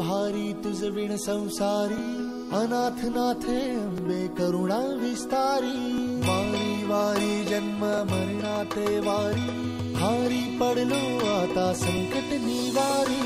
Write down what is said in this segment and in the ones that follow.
भारी तुझ विण संसारी, अनाथ नाथे अंबे करुणा विस्तारी. वारी वारी जन्म मरणाते वारी, भारी पडलो आता संकट निवारी.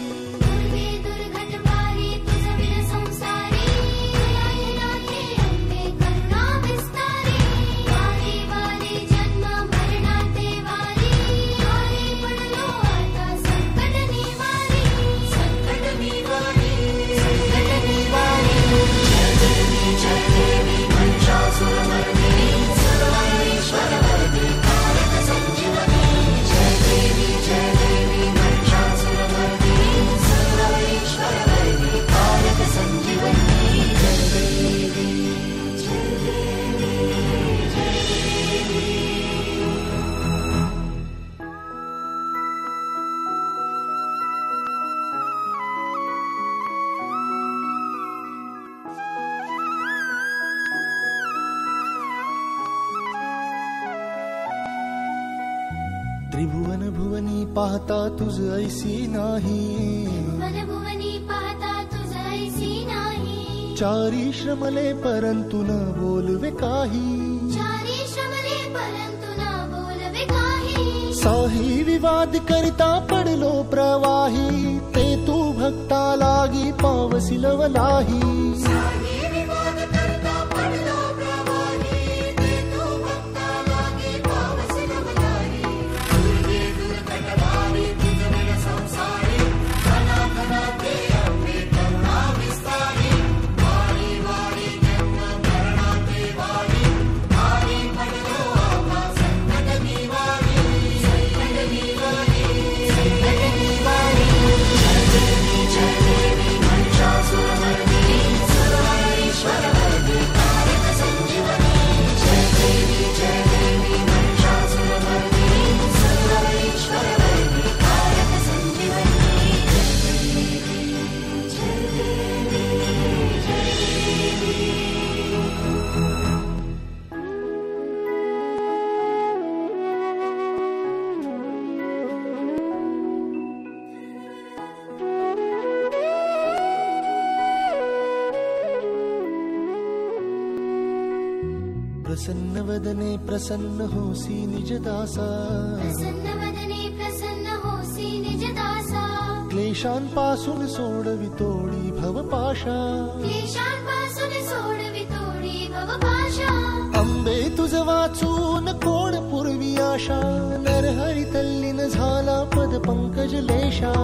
त्रिभुवन भुवनी पाहता तुझ ऐसी नाही, त्रिभुवन भुवनी पाहता तुझ ऐसी नाही. चारी श्रमले परंतु न बोलवे काही, चारी श्रमले परंतु न बोलवे काही. साही विवाद करिता पडलो प्रवाही, ते तू भक्ता लागी पावसी लवलाही. प्रसन्न वदने प्रसन्न होसी निज दासा, प्रसन्न वदने प्रसन्न होसी निज दासा. क्लेशांपासून सोडवितोडी भवपाशा, क्लेशांपासून सोडवितोडी भवपाशा. अंबे तुझ वाचून कोण पूर्वी आशा, नरहरी तल्लीन झाला पद पंकज लेशा.